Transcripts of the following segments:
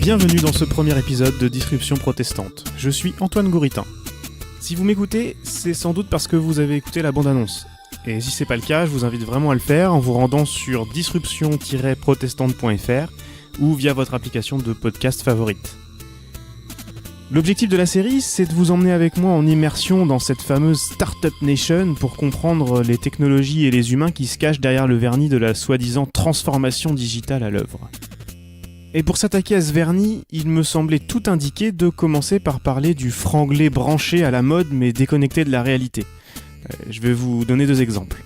Bienvenue dans ce premier épisode de Disruption protestante. Je suis Antoine Gouritin. Si vous m'écoutez, c'est sans doute parce que vous avez écouté la bande-annonce. Et si c'est pas le cas, je vous invite vraiment à le faire en vous rendant sur disruption-protestante.fr ou via votre application de podcast favorite. L'objectif de la série, c'est de vous emmener avec moi en immersion dans cette fameuse Startup Nation pour comprendre les technologies et les humains qui se cachent derrière le vernis de la soi-disant transformation digitale à l'œuvre. Et pour s'attaquer à ce vernis, il me semblait tout indiqué de commencer par parler du franglais branché à la mode mais déconnecté de la réalité. Je vais vous donner 2 exemples.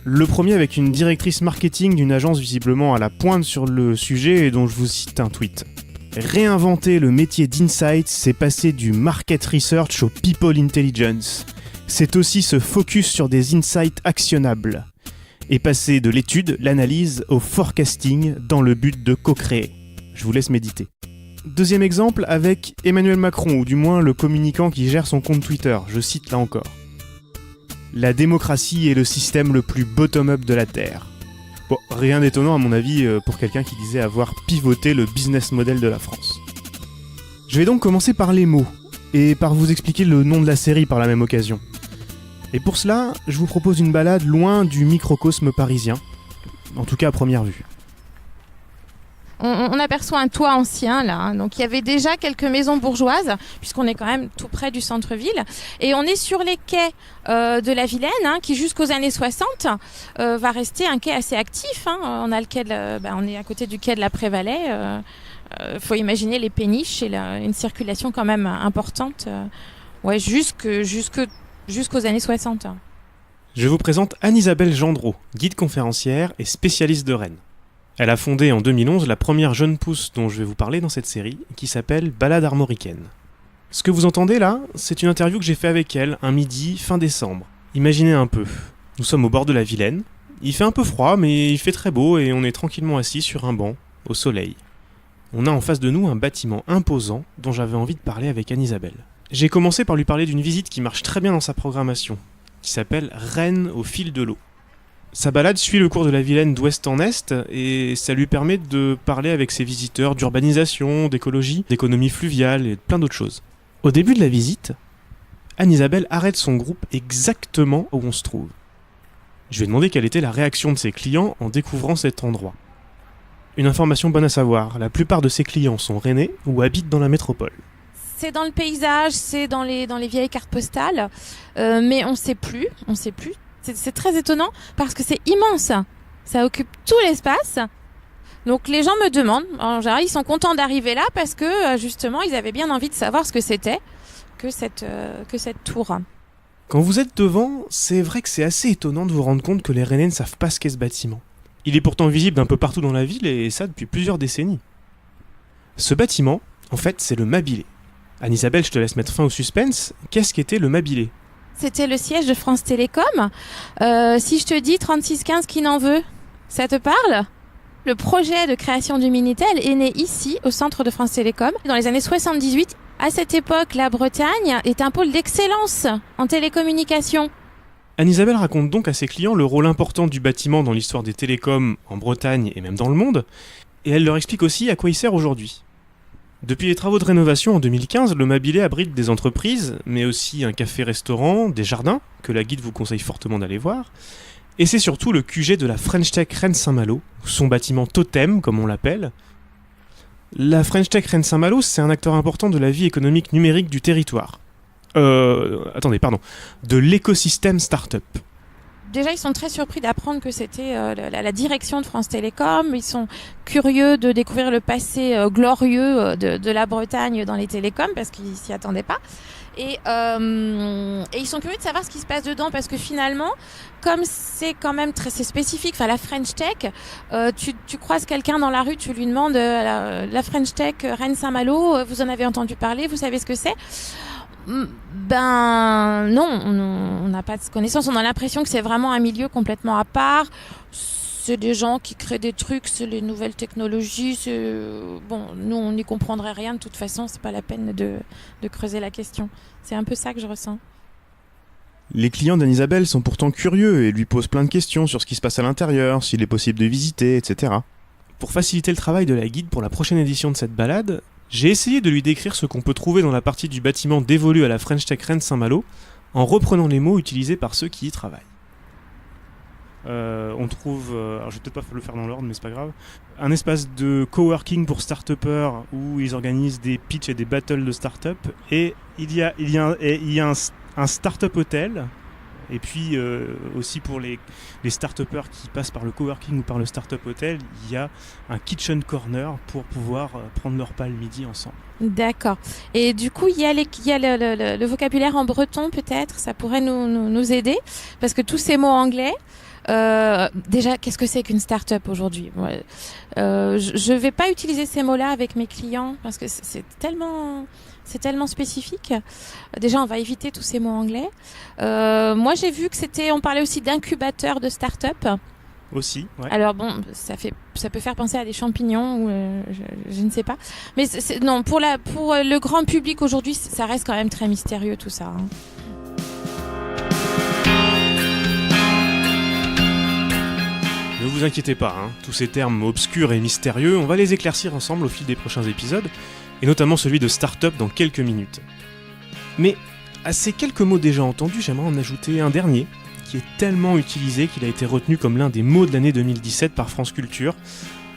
Le premier avec une directrice marketing d'une agence visiblement à la pointe sur le sujet et dont je vous cite un tweet. Réinventer le métier d'insight, c'est passer du market research au people intelligence. C'est aussi se focus sur des insights actionnables. Et passer de l'étude, l'analyse, au forecasting dans le but de co-créer. Je vous laisse méditer. Deuxième exemple avec Emmanuel Macron, ou du moins le communicant qui gère son compte Twitter, je cite là encore. La démocratie est le système le plus bottom-up de la Terre. Bon, rien d'étonnant à mon avis pour quelqu'un qui disait avoir pivoté le business model de la France. Je vais donc commencer par les mots, et par vous expliquer le nom de la série par la même occasion. Et pour cela, je vous propose une balade loin du microcosme parisien, en tout cas à première vue. On aperçoit un toit ancien là, hein. Donc il y avait déjà quelques maisons bourgeoises, puisqu'on est quand même tout près du centre-ville, et on est sur les quais de la Vilaine, hein, qui jusqu'aux années 60 va rester un quai assez actif. Hein. On a le quai on est à côté du quai de la Prévalais. Faut imaginer les péniches et une circulation quand même importante, jusqu'aux années 60. Je vous présente Anne-Isabelle Gendreau, guide conférencière et spécialiste de Rennes. Elle a fondé en 2011 la première jeune pousse dont je vais vous parler dans cette série, qui s'appelle Balade armoricaine. Ce que vous entendez là, c'est une interview que j'ai fait avec elle un midi fin décembre. Imaginez un peu, nous sommes au bord de la Vilaine, il fait un peu froid mais il fait très beau et on est tranquillement assis sur un banc, au soleil. On a en face de nous un bâtiment imposant dont j'avais envie de parler avec Anne-Isabelle. J'ai commencé par lui parler d'une visite qui marche très bien dans sa programmation, qui s'appelle Rennes au fil de l'eau. Sa balade suit le cours de la Vilaine d'ouest en est et ça lui permet de parler avec ses visiteurs d'urbanisation, d'écologie, d'économie fluviale et de plein d'autres choses. Au début de la visite, Anne-Isabelle arrête son groupe exactement où on se trouve. Je lui ai demandé quelle était la réaction de ses clients en découvrant cet endroit. Une information bonne à savoir, la plupart de ses clients sont rennais ou habitent dans la métropole. C'est dans le paysage, c'est dans les vieilles cartes postales, mais on sait plus. C'est très étonnant parce que c'est immense. Ça occupe tout l'espace. Donc les gens me demandent, en général, ils sont contents d'arriver là parce que justement, ils avaient bien envie de savoir ce que c'était que cette tour. Quand vous êtes devant, c'est vrai que c'est assez étonnant de vous rendre compte que les Rennais ne savent pas ce qu'est ce bâtiment. Il est pourtant visible d'un peu partout dans la ville et ça depuis plusieurs décennies. Ce bâtiment, en fait, c'est le Mabilé. Anne-Isabelle, je te laisse mettre fin au suspense. Qu'est-ce qu'était le Mabilé ? C'était le siège de France Télécom. Si je te dis 3615 qui n'en veut, ça te parle ? Le projet de création du Minitel est né ici, au centre de France Télécom, dans les années 78. À cette époque, la Bretagne est un pôle d'excellence en télécommunications. Anne-Isabelle raconte donc à ses clients le rôle important du bâtiment dans l'histoire des télécoms en Bretagne et même dans le monde, et elle leur explique aussi à quoi il sert aujourd'hui. Depuis les travaux de rénovation en 2015, le Mabilé abrite des entreprises, mais aussi un café-restaurant, des jardins, que la guide vous conseille fortement d'aller voir, et c'est surtout le QG de la French Tech Rennes-Saint-Malo, son bâtiment totem, comme on l'appelle. La French Tech Rennes-Saint-Malo, c'est un acteur important de la vie économique numérique du territoire. De l'écosystème start-up. Déjà, ils sont très surpris d'apprendre que c'était la direction de France Télécom. Ils sont curieux de découvrir le passé glorieux de la Bretagne dans les télécoms parce qu'ils s'y attendaient pas. Et ils sont curieux de savoir ce qui se passe dedans parce que finalement, comme c'est quand même c'est spécifique, enfin la French Tech, tu croises quelqu'un dans la rue, tu lui demandes la French Tech Rennes-Saint-Malo, vous en avez entendu parler, vous savez ce que c'est ? Ben non, on n'a pas de connaissance, on a l'impression que c'est vraiment un milieu complètement à part. C'est des gens qui créent des trucs, c'est les nouvelles technologies, nous on n'y comprendrait rien de toute façon, c'est pas la peine de creuser la question. C'est un peu ça que je ressens. Les clients d'Anne-Isabelle sont pourtant curieux et lui posent plein de questions sur ce qui se passe à l'intérieur, s'il est possible de visiter, etc. Pour faciliter le travail de la guide pour la prochaine édition de cette balade, j'ai essayé de lui décrire ce qu'on peut trouver dans la partie du bâtiment dévolue à la French Tech Rennes Saint-Malo, en reprenant les mots utilisés par ceux qui y travaillent. On trouve, alors je vais peut-être pas le faire dans l'ordre, mais c'est pas grave, un espace de coworking pour start-upers où ils organisent des pitchs et des battles de start-up, et il y a un start-up hôtel, et puis aussi pour les start-upers qui passent par le coworking ou par le start-up hôtel, il y a un kitchen corner pour pouvoir prendre leur repas le midi ensemble. D'accord. Et du coup, il y a le vocabulaire en breton peut-être, ça pourrait nous aider, parce que tous ces mots anglais, déjà, qu'est-ce que c'est qu'une start-up aujourd'hui ? Je vais pas utiliser ces mots-là avec mes clients parce que c'est tellement spécifique. Déjà, on va éviter tous ces mots anglais. Moi, j'ai vu que on parlait aussi d'incubateur de start-up. Aussi, ouais. Alors bon, ça peut faire penser à des champignons ou je ne sais pas. Mais non, pour le grand public aujourd'hui, ça reste quand même très mystérieux tout ça. Hein. Ne vous inquiétez pas, hein, tous ces termes obscurs et mystérieux, on va les éclaircir ensemble au fil des prochains épisodes, et notamment celui de start-up dans quelques minutes. Mais à ces quelques mots déjà entendus, j'aimerais en ajouter un dernier, qui est tellement utilisé qu'il a été retenu comme l'un des mots de l'année 2017 par France Culture,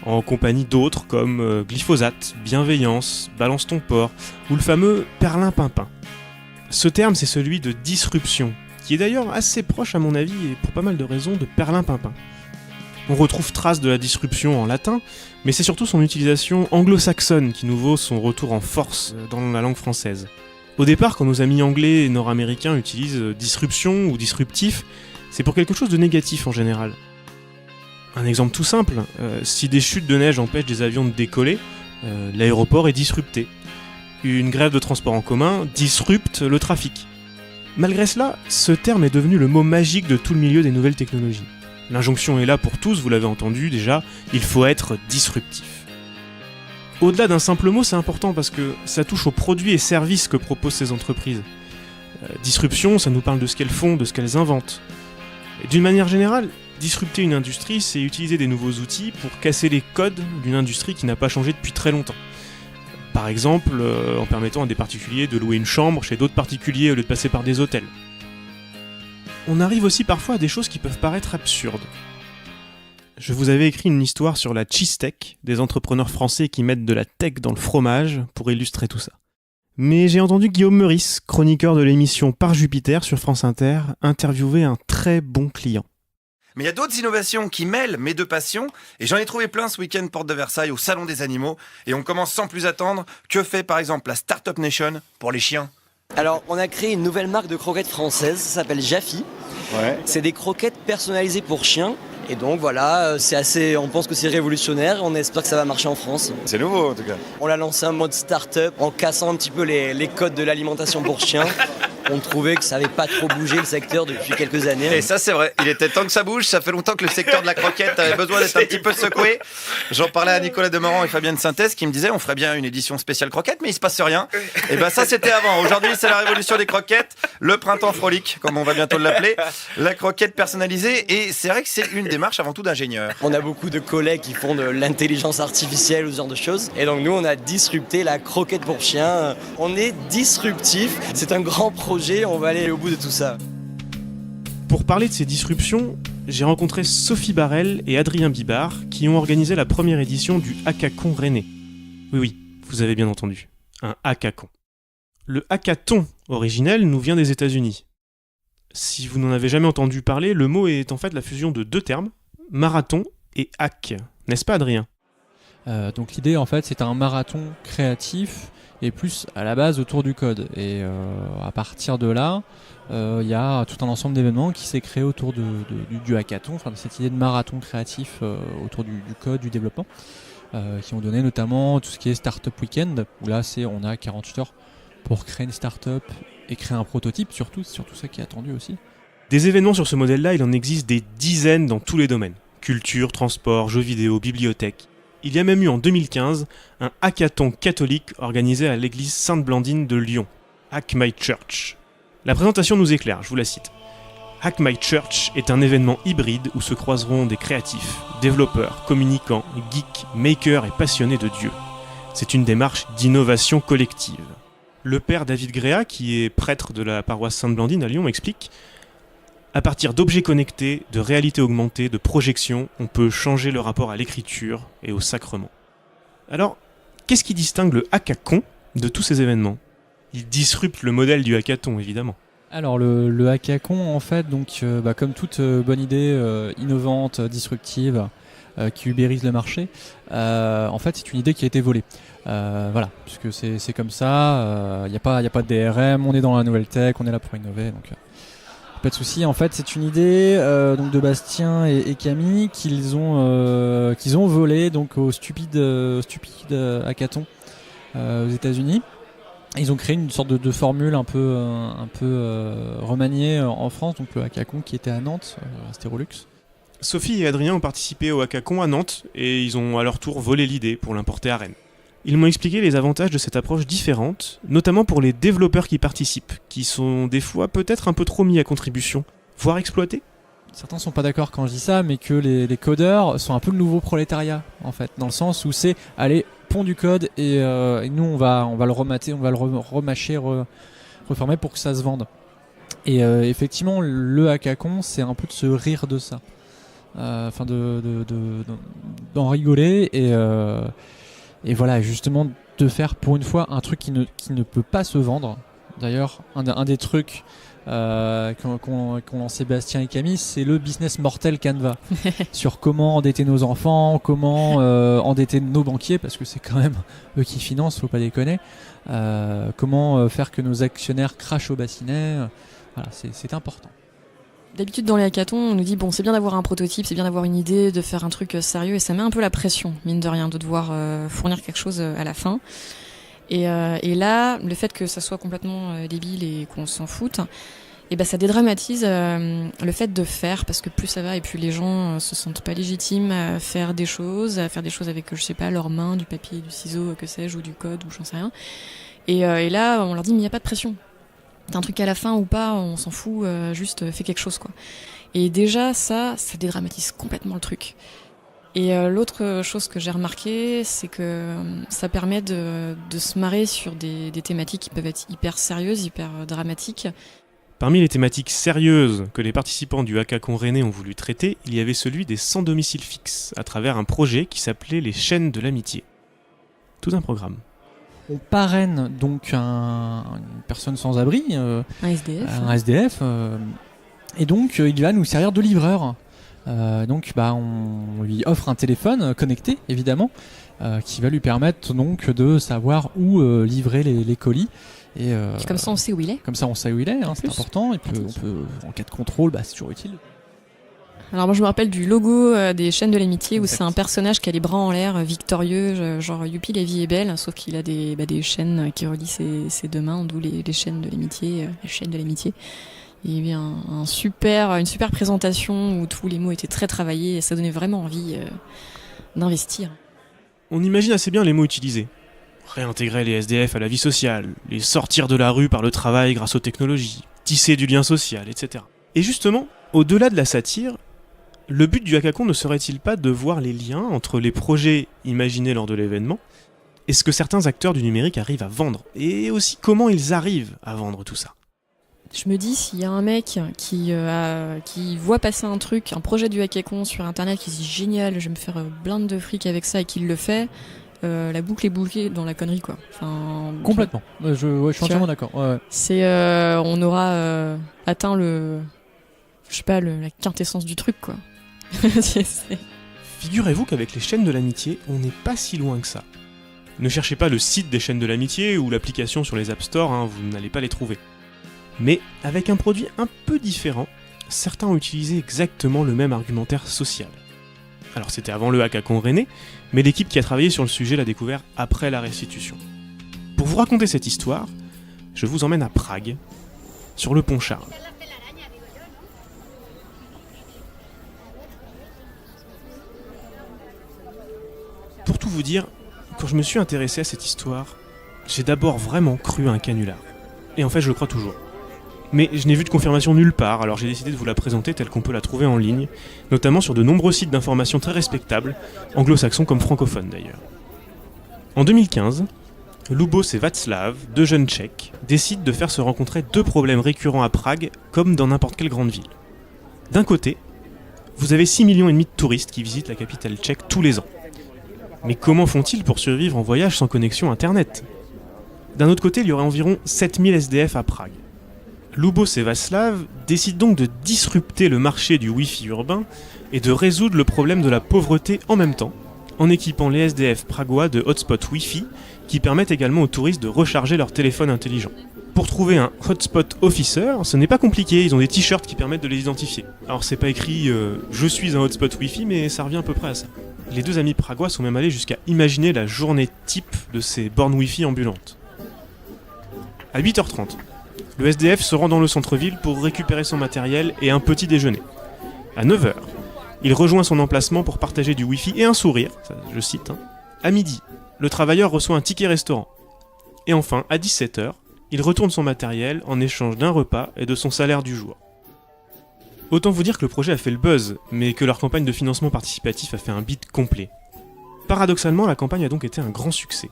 en compagnie d'autres comme glyphosate, bienveillance, balance ton porc, ou le fameux perlimpinpin. Ce terme, c'est celui de disruption, qui est d'ailleurs assez proche à mon avis, et pour pas mal de raisons, de perlimpinpin. On retrouve trace de la disruption en latin, mais c'est surtout son utilisation anglo-saxonne qui nous vaut son retour en force dans la langue française. Au départ, quand nos amis anglais et nord-américains utilisent disruption ou disruptif, c'est pour quelque chose de négatif en général. Un exemple tout simple, si des chutes de neige empêchent des avions de décoller, l'aéroport est disrupté. Une grève de transport en commun disrupte le trafic. Malgré cela, ce terme est devenu le mot magique de tout le milieu des nouvelles technologies. L'injonction est là pour tous, vous l'avez entendu déjà, il faut être disruptif. Au-delà d'un simple mot, c'est important parce que ça touche aux produits et services que proposent ces entreprises. Disruption, ça nous parle de ce qu'elles font, de ce qu'elles inventent. Et d'une manière générale, disrupter une industrie, c'est utiliser des nouveaux outils pour casser les codes d'une industrie qui n'a pas changé depuis très longtemps. Par exemple, en permettant à des particuliers de louer une chambre chez d'autres particuliers au lieu de passer par des hôtels. On arrive aussi parfois à des choses qui peuvent paraître absurdes. Je vous avais écrit une histoire sur la cheese tech, des entrepreneurs français qui mettent de la tech dans le fromage, pour illustrer tout ça. Mais j'ai entendu Guillaume Meurice, chroniqueur de l'émission Par Jupiter sur France Inter, interviewer un très bon client. Mais il y a d'autres innovations qui mêlent mes deux passions, et j'en ai trouvé plein ce week-end porte de Versailles au Salon des Animaux, et on commence sans plus attendre. Que fait par exemple la Startup Nation pour les chiens ? Alors, on a créé une nouvelle marque de croquettes françaises, ça s'appelle Jaffy. Ouais. C'est des croquettes personnalisées pour chiens. Et donc voilà, on pense que c'est révolutionnaire, on espère que ça va marcher en France. C'est nouveau en tout cas. On l'a lancé en mode start-up, en cassant un petit peu les codes de l'alimentation pour chiens. On trouvait que ça n'avait pas trop bougé le secteur depuis quelques années. Et ça c'est vrai, il était temps que ça bouge, ça fait longtemps que le secteur de la croquette avait besoin d'être un petit peu secoué. J'en parlais à Nicolas Demorand et Fabienne Synthèse qui me disaient on ferait bien une édition spéciale croquette mais il se passe rien. Et ben ça c'était avant, aujourd'hui c'est la révolution des croquettes, le printemps frolique comme on va bientôt l'appeler, la croquette personnalisée et c'est vrai que c'est une démarche avant tout d'ingénieur. On a beaucoup de collègues qui font de l'intelligence artificielle ou ce genre de choses et donc nous on a disrupté la croquette pour chiens, on est disruptif, c'est un grand projet. On va aller au bout de tout ça. Pour parler de ces disruptions, j'ai rencontré Sophie Barrel et Adrien Bibard qui ont organisé la première édition du Hackathon rennais. Oui, vous avez bien entendu, un hackathon. Le hackathon originel nous vient des États-Unis. Si vous n'en avez jamais entendu parler, le mot est en fait la fusion de deux termes, marathon et hack. N'est-ce pas Adrien ? Donc l'idée en fait c'est un marathon créatif et plus à la base autour du code. Et à partir de là, il y a tout un ensemble d'événements qui s'est créé autour du hackathon, enfin de cette idée de marathon créatif autour du code, du développement, qui ont donné notamment tout ce qui est Startup Weekend, où là on a 48 heures pour créer une startup et créer un prototype, c'est surtout ça qui est attendu aussi. Des événements sur ce modèle-là, il en existe des dizaines dans tous les domaines. Culture, transport, jeux vidéo, bibliothèque. Il y a même eu en 2015 un hackathon catholique organisé à l'église Sainte-Blandine de Lyon, Hack My Church. La présentation nous éclaire, je vous la cite. Hack My Church est un événement hybride où se croiseront des créatifs, développeurs, communicants, geeks, makers et passionnés de Dieu. C'est une démarche d'innovation collective. Le père David Gréa, qui est prêtre de la paroisse Sainte-Blandine à Lyon, explique « À partir d'objets connectés, de réalité augmentée, de projections, on peut changer le rapport à l'écriture et au sacrement. » Alors, qu'est-ce qui distingue le hackathon de tous ces événements ? Il disrupte le modèle du hackathon, évidemment. Alors le hackathon, en fait, donc comme toute bonne idée innovante, disruptive, qui ubérise le marché, en fait c'est une idée qui a été volée. Voilà, puisque c'est comme ça, il n'y a pas de DRM, on est dans la nouvelle tech, on est là pour innover, donc pas de souci. En fait c'est une idée donc de Bastien et Camille qu'ils ont volé donc au stupide hackathon aux États-Unis. Ils ont créé une sorte de formule un peu remaniée en France, donc le hackathon qui était à Nantes, à Stérolux. Sophie et Adrien ont participé au hackathon à Nantes et ils ont à leur tour volé l'idée pour l'importer à Rennes. Ils m'ont expliqué les avantages de cette approche différente, notamment pour les développeurs qui participent, qui sont des fois peut-être un peu trop mis à contribution, voire exploités. Certains sont pas d'accord quand je dis ça, mais que les codeurs sont un peu le nouveau prolétariat, en fait, dans le sens où c'est, allez, pond du code et nous on va le remater, on va le remâcher, reformer pour que ça se vende. Et effectivement, le hackathon, c'est un peu de se rire de ça, enfin d'en rigoler et voilà, justement de faire pour une fois un truc qui ne peut pas se vendre. D'ailleurs, un des trucs qu'ont lancé Bastien et Camille, c'est le business mortel Canva sur comment endetter nos enfants, comment endetter nos banquiers, parce que c'est quand même eux qui financent, faut pas déconner, comment faire que nos actionnaires crachent au bassinet, voilà, c'est important. D'habitude dans les hackathons, on nous dit bon, c'est bien d'avoir un prototype, c'est bien d'avoir une idée, de faire un truc sérieux, et ça met un peu la pression, mine de rien, de devoir fournir quelque chose à la fin. Et là, le fait que ça soit complètement débile et qu'on s'en foute, et ben ça dédramatise le fait de faire, parce que plus ça va et plus les gens se sentent pas légitimes à faire des choses avec, je sais pas, leurs mains, du papier, du ciseau, que sais-je, ou du code, ou j'en sais rien. Et là, on leur dit mais il n'y a pas de pression. T'as un truc à la fin ou pas, on s'en fout, juste fais quelque chose quoi. Et déjà ça dédramatise complètement le truc. Et l'autre chose que j'ai remarqué, c'est que ça permet de se marrer sur des thématiques qui peuvent être hyper sérieuses, hyper dramatiques. Parmi les thématiques sérieuses que les participants du hackathon rennais ont voulu traiter, il y avait celui des sans domicile fixe, à travers un projet qui s'appelait les chaînes de l'amitié. Tout un programme. On parraine donc une personne sans abri, Un SDF, et donc il va nous servir de livreur. Donc on lui offre un téléphone connecté évidemment qui va lui permettre donc de savoir où livrer les colis et comme ça on sait où il est. Comme ça on sait où il est, hein, c'est important. Et puis on peut en cas de contrôle, c'est toujours utile. Alors moi je me rappelle du logo des chaînes de l'amitié où c'est un personnage qui a les bras en l'air, victorieux, genre youpi la vie est belle, sauf qu'il a des chaînes qui relient ses deux mains, d'où les chaînes de l'amitié, les chaînes de l'amitié. Il y avait une super présentation où tous les mots étaient très travaillés et ça donnait vraiment envie d'investir. On imagine assez bien les mots utilisés. Réintégrer les SDF à la vie sociale, les sortir de la rue par le travail grâce aux technologies, tisser du lien social, etc. Et justement, au-delà de la satire, le but du hackathon ne serait-il pas de voir les liens entre les projets imaginés lors de l'événement et ce que certains acteurs du numérique arrivent à vendre, et aussi comment ils arrivent à vendre tout ça? Je me dis, s'il y a un mec qui voit passer un projet du hackathon sur internet, qui se dit génial, je vais me faire blinde de fric avec ça et qu'il le fait, la boucle est bouclée dans la connerie quoi. Enfin, complètement. Je suis entièrement d'accord. Ouais. On aura atteint la quintessence du truc quoi. Figurez-vous qu'avec les chaînes de l'amitié, on n'est pas si loin que ça. Ne cherchez pas le site des chaînes de l'amitié ou l'application sur les App Store, vous n'allez pas les trouver. Mais avec un produit un peu différent, certains ont utilisé exactement le même argumentaire social. Alors c'était avant le hackathon rennais, mais l'équipe qui a travaillé sur le sujet l'a découvert après la restitution. Pour vous raconter cette histoire, je vous emmène à Prague, sur le pont Charles. Pour tout vous dire, quand je me suis intéressé à cette histoire, j'ai d'abord vraiment cru à un canular. Et en fait, je le crois toujours. Mais je n'ai vu de confirmation nulle part, alors j'ai décidé de vous la présenter telle qu'on peut la trouver en ligne, notamment sur de nombreux sites d'information très respectables, anglo-saxons comme francophones d'ailleurs. En 2015, Lubos et Václav, 2 jeunes Tchèques, décident de faire se rencontrer 2 problèmes récurrents à Prague, comme dans n'importe quelle grande ville. D'un côté, vous avez 6,5 millions de touristes qui visitent la capitale tchèque tous les ans. Mais comment font-ils pour survivre en voyage sans connexion internet ? D'un autre côté, il y aurait environ 7000 SDF à Prague. Lubos et Václav décident donc de disrupter le marché du Wi-Fi urbain et de résoudre le problème de la pauvreté en même temps, en équipant les SDF pragois de hotspots Wi-Fi qui permettent également aux touristes de recharger leur téléphone intelligent. Pour trouver un hotspot officer, ce n'est pas compliqué, ils ont des t-shirts qui permettent de les identifier. Alors c'est pas écrit je suis un hotspot Wi-Fi, mais ça revient à peu près à ça. Les 2 amis pragois sont même allés jusqu'à imaginer la journée type de ces bornes Wi-Fi ambulantes. À 8h30, le SDF se rend dans le centre-ville pour récupérer son matériel et un petit déjeuner. À 9h, il rejoint son emplacement pour partager du Wi-Fi et un sourire, ça, je cite. À midi, le travailleur reçoit un ticket restaurant. Et enfin, à 17h, il retourne son matériel en échange d'un repas et de son salaire du jour. Autant vous dire que le projet a fait le buzz, mais que leur campagne de financement participatif a fait un bid complet. Paradoxalement, la campagne a donc été un grand succès.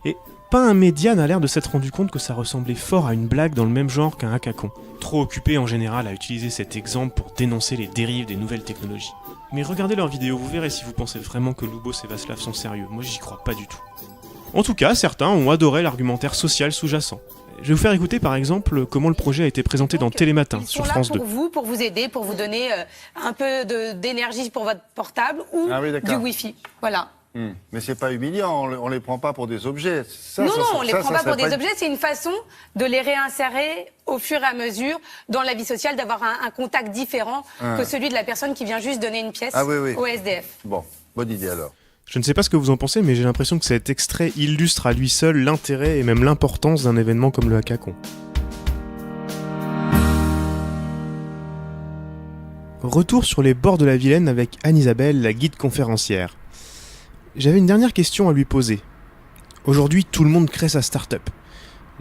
Et pas un média n'a l'air de s'être rendu compte que ça ressemblait fort à une blague dans le même genre qu'un hackathon, trop occupé en général à utiliser cet exemple pour dénoncer les dérives des nouvelles technologies. Mais regardez leurs vidéos, vous verrez si vous pensez vraiment que Lubos et Václav sont sérieux, moi j'y crois pas du tout. En tout cas, certains ont adoré l'argumentaire social sous-jacent. Je vais vous faire écouter par exemple comment le projet a été présenté dans Télématin sur France 2. Pour vous aider, pour vous donner un peu d'énergie pour votre portable ou du Wi-Fi. Voilà. Mais c'est pas humiliant, on les prend pas pour des objets. On les prend pas pour des objets, c'est une façon de les réinsérer au fur et à mesure dans la vie sociale, d'avoir un contact différent que celui de la personne qui vient juste donner une pièce au SDF. Bon, bonne idée alors. Je ne sais pas ce que vous en pensez, mais j'ai l'impression que cet extrait illustre à lui seul l'intérêt et même l'importance d'un événement comme le hackathon. Retour sur les bords de la Vilaine avec Anne-Isabelle, la guide conférencière. J'avais une dernière question à lui poser. Aujourd'hui, tout le monde crée sa start-up.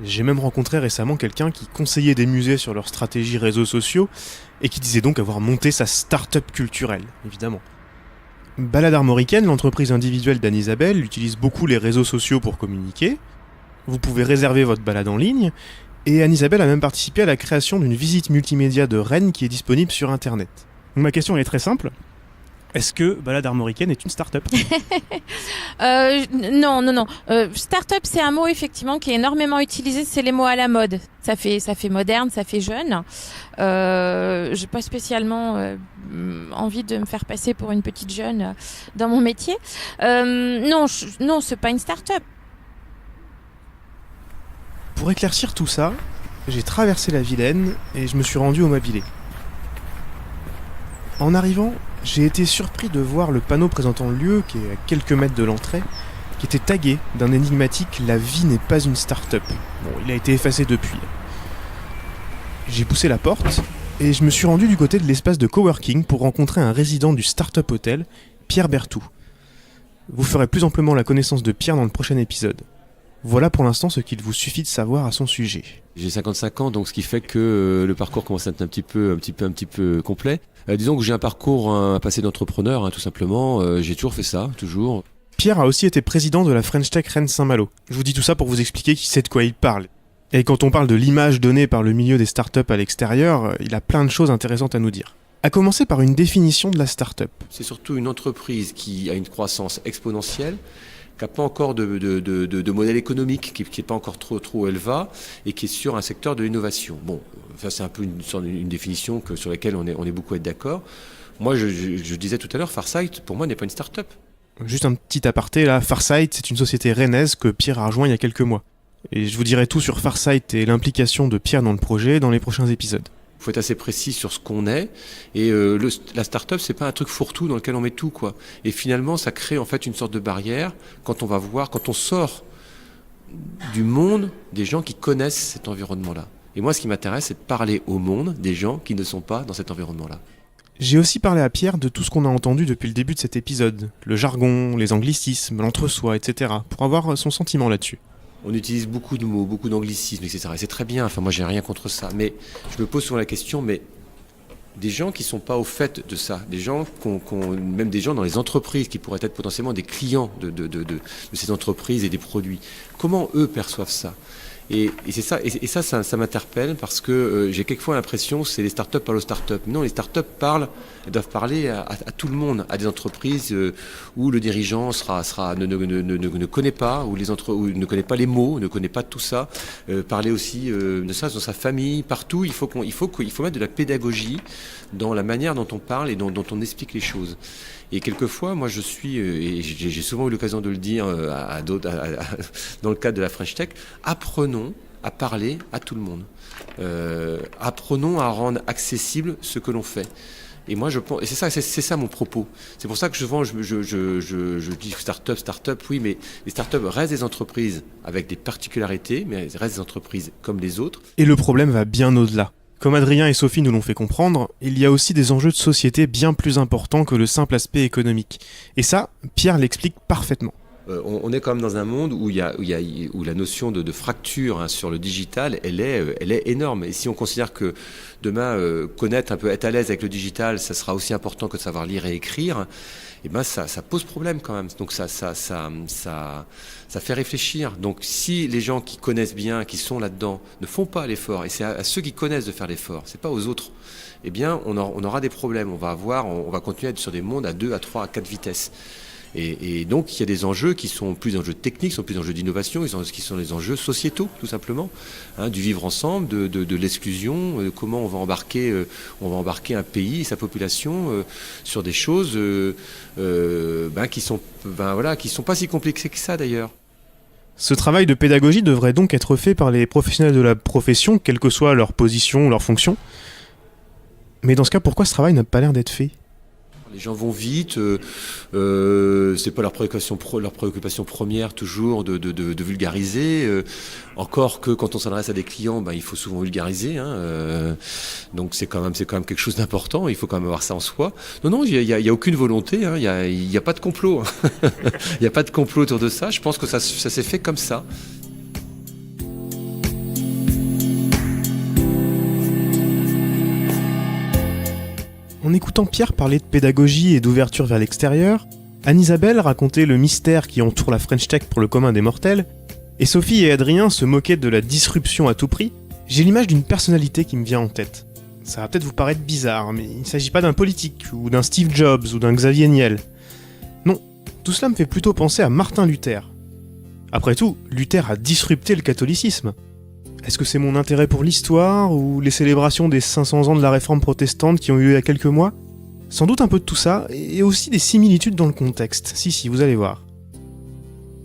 J'ai même rencontré récemment quelqu'un qui conseillait des musées sur leurs stratégies réseaux sociaux et qui disait donc avoir monté sa start-up culturelle, évidemment. Balade Armoricaine, l'entreprise individuelle d'Anne-Isabelle, utilise beaucoup les réseaux sociaux pour communiquer. Vous pouvez réserver votre balade en ligne. Et Anne-Isabelle a même participé à la création d'une visite multimédia de Rennes qui est disponible sur Internet. Donc ma question est très simple. Est-ce que Balade Armoricaine est une start-up ? Non. Start-up, c'est un mot effectivement qui est énormément utilisé. C'est les mots à la mode. Ça fait moderne, ça fait jeune. J'ai pas spécialement envie de me faire passer pour une petite jeune dans mon métier. Non, c'est pas une start-up. Pour éclaircir tout ça, j'ai traversé la Vilaine et je me suis rendu au Mabilé. En arrivant, j'ai été surpris de voir le panneau présentant le lieu, qui est à quelques mètres de l'entrée, qui était tagué d'un énigmatique « La vie n'est pas une start-up ». Bon, il a été effacé depuis. J'ai poussé la porte et je me suis rendu du côté de l'espace de coworking pour rencontrer un résident du Startup Hotel, Pierre Berthoud. Vous ferez plus amplement la connaissance de Pierre dans le prochain épisode. Voilà pour l'instant ce qu'il vous suffit de savoir à son sujet. J'ai 55 ans, donc ce qui fait que le parcours commence à être un petit peu complet. Disons que j'ai un parcours, un passé d'entrepreneur, tout simplement. J'ai toujours fait ça, toujours. Pierre a aussi été président de la French Tech Rennes Saint-Malo. Je vous dis tout ça pour vous expliquer qui sait de quoi il parle. Et quand on parle de l'image donnée par le milieu des startups à l'extérieur, il a plein de choses intéressantes à nous dire. À commencer par une définition de la startup. C'est surtout une entreprise qui a une croissance exponentielle, qui n'a pas encore de modèle économique, qui n'est pas encore trop où elle va, et qui est sur un secteur de l'innovation. Bon, ça c'est un peu une définition sur laquelle on est beaucoup à être d'accord. Moi, je disais tout à l'heure, Farsight, pour moi, n'est pas une start-up. Juste un petit aparté, là, Farsight, c'est une société rennaise que Pierre a rejoint il y a quelques mois. Et je vous dirai tout sur Farsight et l'implication de Pierre dans le projet dans les prochains épisodes. Il faut être assez précis sur ce qu'on est. Et la start-up, c'est pas un truc fourre-tout dans lequel on met tout, quoi. Et finalement, ça crée en fait une sorte de barrière quand on sort du monde des gens qui connaissent cet environnement-là. Et moi, ce qui m'intéresse, c'est de parler au monde des gens qui ne sont pas dans cet environnement-là. J'ai aussi parlé à Pierre de tout ce qu'on a entendu depuis le début de cet épisode. Le jargon, les anglicismes, l'entre-soi, etc. pour avoir son sentiment là-dessus. On utilise beaucoup de mots, beaucoup d'anglicismes, etc. Et c'est très bien, enfin moi j'ai rien contre ça. Mais je me pose souvent la question, mais des gens qui ne sont pas au fait de ça, des gens même des gens dans les entreprises qui pourraient être potentiellement des clients de ces entreprises et des produits, comment eux perçoivent ça ? Et c'est ça, et ça m'interpelle parce que j'ai quelquefois l'impression que c'est les startups parlent aux startups. Non, les startups elles doivent parler à tout le monde, à des entreprises où le dirigeant ne connaît pas, où ne connaît pas les mots, ne connaît pas tout ça. Parler aussi de ça dans sa famille, partout. Il faut mettre de la pédagogie dans la manière dont on parle et dont on explique les choses. Et quelquefois, moi je suis, et j'ai souvent eu l'occasion de le dire à d'autres, dans le cadre de la French Tech, apprenons à parler à tout le monde. Apprenons à rendre accessible ce que l'on fait. Et moi je pense, et c'est ça mon propos. C'est pour ça que souvent je dis start-up, oui, mais les start-up restent des entreprises avec des particularités, mais elles restent des entreprises comme les autres. Et le problème va bien au-delà. Comme Adrien et Sophie nous l'ont fait comprendre, il y a aussi des enjeux de société bien plus importants que le simple aspect économique. Et ça, Pierre l'explique parfaitement. On est quand même dans un monde où la notion de fracture sur le digital, elle est énorme. Et si on considère que demain, être à l'aise avec le digital, ça sera aussi important que de savoir lire et écrire, et ben ça pose problème quand même. Donc ça fait réfléchir. Donc si les gens qui connaissent bien, qui sont là-dedans, ne font pas l'effort, et c'est à ceux qui connaissent de faire l'effort, c'est pas aux autres, eh bien on aura des problèmes. On va continuer à être sur des mondes à 2, à 3, à 4 vitesses. Et donc il y a des enjeux qui sont plus enjeux techniques, sont plus enjeux d'innovation, qui sont des enjeux sociétaux tout simplement, du vivre ensemble, de l'exclusion, comment on va embarquer un pays et sa population sur des choses qui sont pas si compliquées que ça d'ailleurs. Ce travail de pédagogie devrait donc être fait par les professionnels de la profession, quelle que soit leur position ou leur fonction. Mais dans ce cas, pourquoi ce travail n'a pas l'air d'être fait ? Les gens vont vite, c'est pas leur préoccupation première toujours de vulgariser. Encore que quand on s'adresse à des clients, il faut souvent vulgariser. Donc c'est quand même quelque chose d'important. Il faut quand même avoir ça en soi. Non, il y a aucune volonté. Il y a pas de complot. Il y a pas de complot autour de ça. Je pense que ça s'est fait comme ça. En écoutant Pierre parler de pédagogie et d'ouverture vers l'extérieur, Anne-Isabelle racontait le mystère qui entoure la French Tech pour le commun des mortels, et Sophie et Adrien se moquaient de la disruption à tout prix, j'ai l'image d'une personnalité qui me vient en tête. Ça va peut-être vous paraître bizarre, mais il ne s'agit pas d'un politique, ou d'un Steve Jobs, ou d'un Xavier Niel. Non, tout cela me fait plutôt penser à Martin Luther. Après tout, Luther a disrupté le catholicisme. Est-ce que c'est mon intérêt pour l'histoire, ou les célébrations des 500 ans de la réforme protestante qui ont eu lieu il y a quelques mois ? Sans doute un peu de tout ça, et aussi des similitudes dans le contexte. Si, vous allez voir.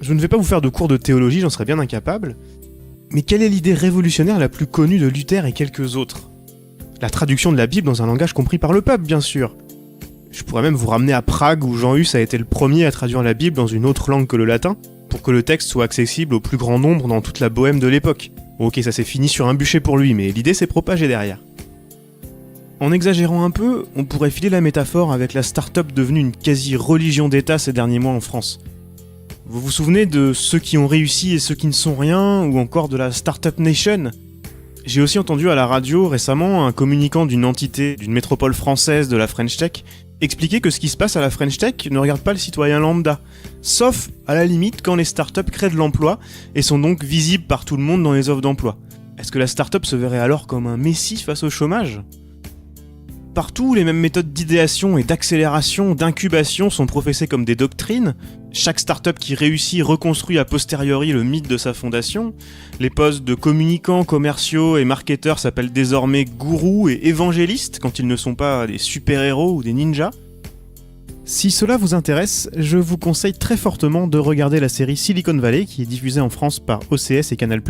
Je ne vais pas vous faire de cours de théologie, j'en serais bien incapable. Mais quelle est l'idée révolutionnaire la plus connue de Luther et quelques autres ? La traduction de la Bible dans un langage compris par le peuple, bien sûr. Je pourrais même vous ramener à Prague, où Jean Hus a été le premier à traduire la Bible dans une autre langue que le latin, pour que le texte soit accessible au plus grand nombre dans toute la Bohême de l'époque. Ok, ça s'est fini sur un bûcher pour lui, mais l'idée s'est propagée derrière. En exagérant un peu, on pourrait filer la métaphore avec la start-up devenue une quasi-religion d'État ces derniers mois en France. Vous vous souvenez de ceux qui ont réussi et ceux qui ne sont rien, ou encore de la Startup Nation ? J'ai aussi entendu à la radio récemment un communicant d'une entité, d'une métropole française de la French Tech, expliquer que ce qui se passe à la French Tech ne regarde pas le citoyen lambda, sauf à la limite quand les startups créent de l'emploi et sont donc visibles par tout le monde dans les offres d'emploi. Est-ce que la startup se verrait alors comme un messie face au chômage ? Partout, les mêmes méthodes d'idéation et d'accélération, d'incubation sont professées comme des doctrines. Chaque start-up qui réussit reconstruit a posteriori le mythe de sa fondation. Les postes de communicants, commerciaux et marketeurs s'appellent désormais gourous et évangélistes quand ils ne sont pas des super-héros ou des ninjas. Si cela vous intéresse, je vous conseille très fortement de regarder la série Silicon Valley qui est diffusée en France par OCS et Canal+,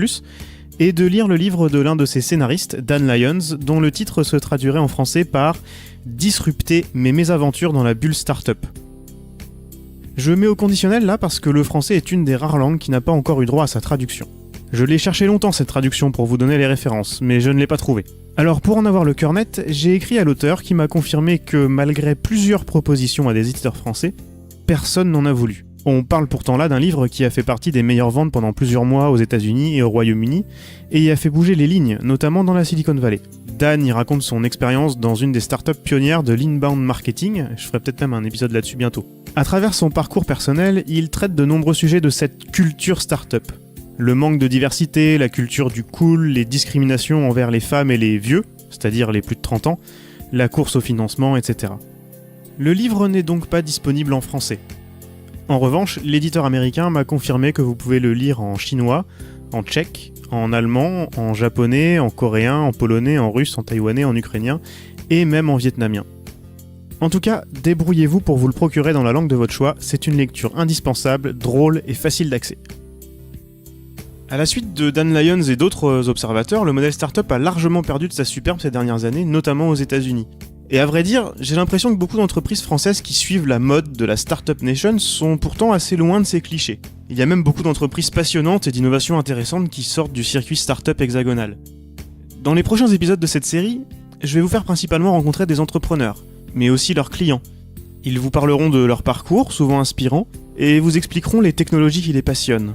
et de lire le livre de l'un de ses scénaristes, Dan Lyons, dont le titre se traduirait en français par « Disrupter mes mésaventures dans la bulle startup ». Je mets au conditionnel là parce que le français est une des rares langues qui n'a pas encore eu droit à sa traduction. Je l'ai cherché longtemps cette traduction pour vous donner les références, mais je ne l'ai pas trouvée. Alors pour en avoir le cœur net, j'ai écrit à l'auteur qui m'a confirmé que malgré plusieurs propositions à des éditeurs français, personne n'en a voulu. On parle pourtant là d'un livre qui a fait partie des meilleures ventes pendant plusieurs mois aux États-Unis et au Royaume-Uni, et y a fait bouger les lignes, notamment dans la Silicon Valley. Dan y raconte son expérience dans une des startups pionnières de l'inbound marketing, je ferai peut-être même un épisode là-dessus bientôt. À travers son parcours personnel, il traite de nombreux sujets de cette culture startup. Le manque de diversité, la culture du cool, les discriminations envers les femmes et les vieux, c'est-à-dire les plus de 30 ans, la course au financement, etc. Le livre n'est donc pas disponible en français. En revanche, l'éditeur américain m'a confirmé que vous pouvez le lire en chinois, en tchèque, en allemand, en japonais, en coréen, en polonais, en russe, en taïwanais, en ukrainien et même en vietnamien. En tout cas, débrouillez-vous pour vous le procurer dans la langue de votre choix, c'est une lecture indispensable, drôle et facile d'accès. À la suite de Dan Lyons et d'autres observateurs, le modèle startup a largement perdu de sa superbe ces dernières années, notamment aux États-Unis. Et à vrai dire, j'ai l'impression que beaucoup d'entreprises françaises qui suivent la mode de la Startup Nation sont pourtant assez loin de ces clichés. Il y a même beaucoup d'entreprises passionnantes et d'innovations intéressantes qui sortent du circuit startup hexagonal. Dans les prochains épisodes de cette série, je vais vous faire principalement rencontrer des entrepreneurs, mais aussi leurs clients. Ils vous parleront de leur parcours, souvent inspirant, et vous expliqueront les technologies qui les passionnent.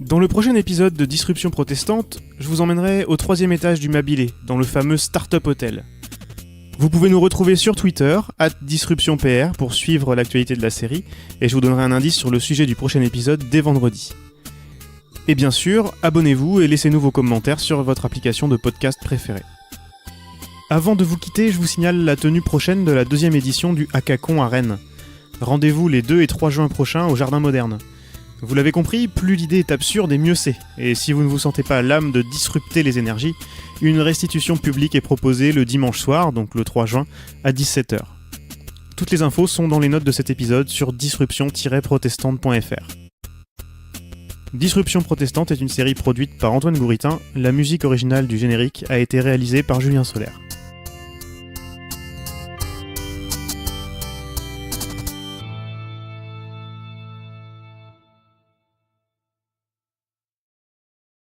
Dans le prochain épisode de Disruption Protestante, je vous emmènerai au 3e étage du Mabilé, dans le fameux Startup Hotel. Vous pouvez nous retrouver sur Twitter, @DisruptionPR, pour suivre l'actualité de la série, et je vous donnerai un indice sur le sujet du prochain épisode dès vendredi. Et bien sûr, abonnez-vous et laissez-nous vos commentaires sur votre application de podcast préférée. Avant de vous quitter, je vous signale la tenue prochaine de la 2e édition du Hackathon à Rennes. Rendez-vous les 2 et 3 juin prochains au Jardin Moderne. Vous l'avez compris, plus l'idée est absurde et mieux c'est. Et si vous ne vous sentez pas l'âme de disrupter les énergies, une restitution publique est proposée le dimanche soir, donc le 3 juin, à 17h. Toutes les infos sont dans les notes de cet épisode sur disruption-protestante.fr. Disruption Protestante est une série produite par Antoine Gouritin, la musique originale du générique a été réalisée par Julien Solaire.